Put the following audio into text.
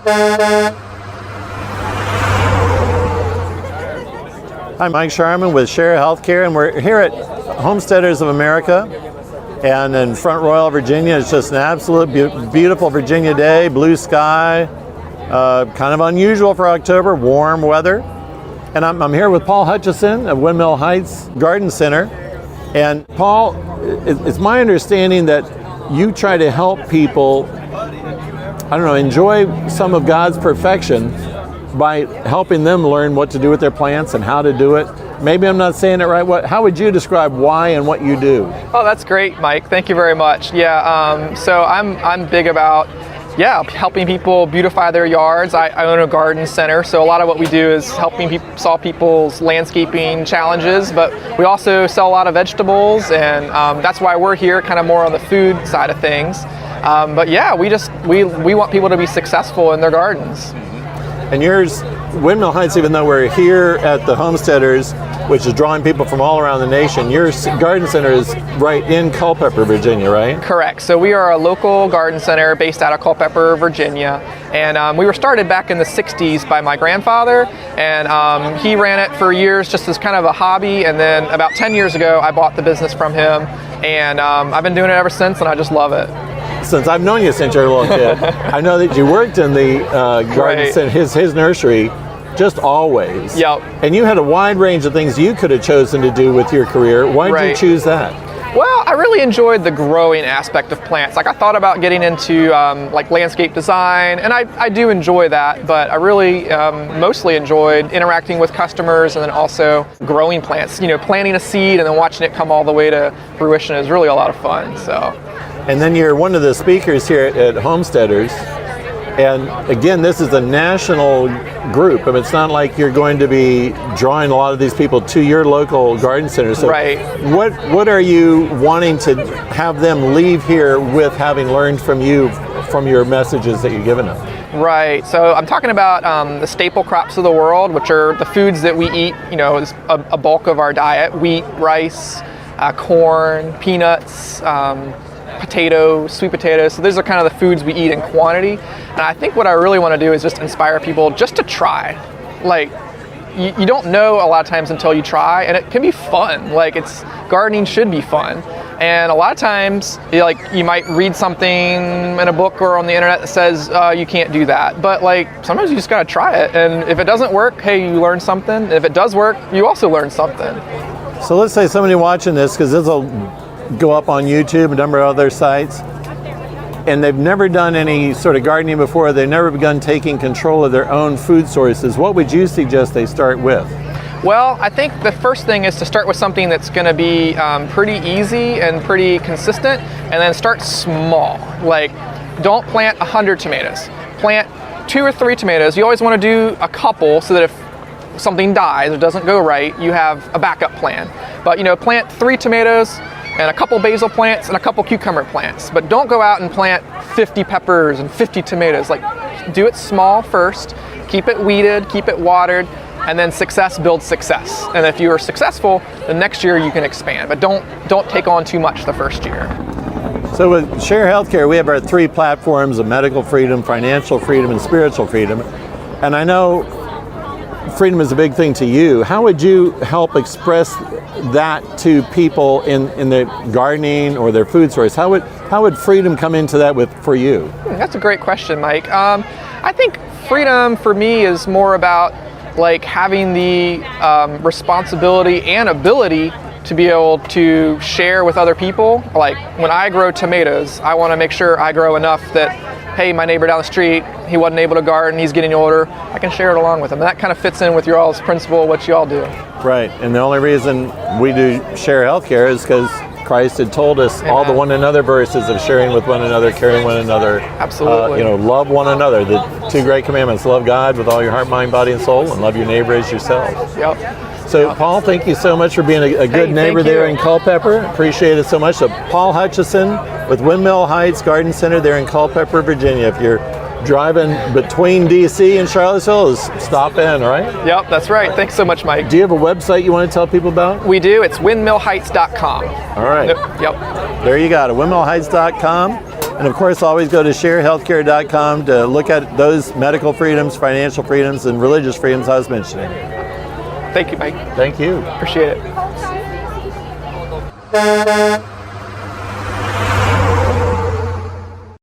I'm Mike Sharman with Share Healthcare, and we're here at Homesteaders of America, and in Front Royal, Virginia. It's just an absolute beautiful Virginia day, blue sky, kind of unusual for October, warm weather. And I'm here with Paul Hutcheson of Windmill Heights Garden Center. And Paul, it's my understanding that you try to help people, enjoy some of God's perfection by helping them learn what to do with their plants and how to do it. Maybe I'm not saying it right. How would you describe why and what you do? Oh, that's great, Mike. Thank you very much. Yeah, so I'm big about helping people beautify their yards. I own a garden center, so a lot of what we do is helping solve people's landscaping challenges, but we also sell a lot of vegetables, and that's why we're here, kind of more on the food side of things. But yeah, we want people to be successful in their gardens. And yours, Windmill Heights, even though we're here at the Homesteaders, which is drawing people from all around the nation, your garden center is right in Culpeper, Virginia, right? Correct. So we are a local garden center based out of Culpeper, Virginia. And we were started back in the 60s by my grandfather. And he ran it for years just as kind of a hobby. And then about 10 years ago, I bought the business from him. And I've been doing it ever since, and I just love it. Since I've known you since you're a little kid, I know that you worked in the garden center, his nursery, just always. Yep. And you had a wide range of things you could have chosen to do with your career. Why did you choose that? Well, I really enjoyed the growing aspect of plants. Like, I thought about getting into like landscape design, and I do enjoy that, but I really mostly enjoyed interacting with customers and then also growing plants. Planting a seed and then watching it come all the way to fruition is really a lot of fun. So. And then you're one of the speakers here at Homesteaders. And again, this is a national group. I mean, it's not like you're going to be drawing a lot of these people to your local garden center. So right. What are you wanting to have them leave here with, having learned from you, from your messages that you've given them? Right. So I'm talking about the staple crops of the world, which are the foods that we eat, is a bulk of our diet: wheat, rice, corn, peanuts, potatoes, sweet potatoes. So those are kind of the foods we eat in quantity. And I think what I really want to do is just inspire people just to try. Like, you don't know a lot of times until you try, and it can be fun. Like, gardening should be fun. And a lot of times, you might read something in a book or on the internet that says you can't do that. But sometimes you just gotta try it. And if it doesn't work, hey, you learn something. If it does work, you also learn something. So let's say somebody watching this, because this will go up on YouTube, a number of other sites, and they've never done any sort of gardening before, they've never begun taking control of their own food sources. What would you suggest they start with? Well, I think the first thing is to start with something that's going to be pretty easy and pretty consistent, and then start small. Like, don't plant 100 tomatoes. Plant 2 or 3 tomatoes. You always want to do a couple so that if something dies or doesn't go right, you have a backup plan. But plant 3 tomatoes and a couple basil plants and a couple cucumber plants. But don't go out and plant 50 peppers and 50 tomatoes. Do it small first, keep it weeded, keep it watered, and then success builds success. And if you are successful, the next year you can expand. But don't take on too much the first year. So with Share Healthcare, we have our 3 platforms of medical freedom, financial freedom, and spiritual freedom. And I know freedom is a big thing to you. How would you help express that to people in their gardening or their food source? How would freedom come into that for you? That's a great question, Mike. I think freedom for me is more about having the responsibility and ability to be able to share with other people. Like, when I grow tomatoes, I want to make sure I grow enough that, hey, my neighbor down the street, he wasn't able to garden, he's getting older, I can share it along with him. And that kind of fits in with your all's principle, what you all do. Right, and the only reason we do Share Healthcare is because Christ had told us all the one another verses of sharing with one another, caring one another. Absolutely. Love one another. The 2 great commandments: love God with all your heart, mind, body, and soul, and love your neighbor as yourself. Yep. So, Paul, thank you so much for being a good neighbor there in Culpeper. Appreciate it so much. So, Paul Hutcheson with Windmill Heights Garden Center there in Culpeper, Virginia. If you're driving between DC and Charlottesville, stop in, right? Yep, that's right. Thanks so much, Mike. Do you have a website you want to tell people about? We do. It's windmillheights.com. All right. Yep. There you got it, windmillheights.com. And of course, always go to sharehealthcare.com to look at those medical freedoms, financial freedoms, and religious freedoms I was mentioning. Thank you, Mike. Thank you. Appreciate it.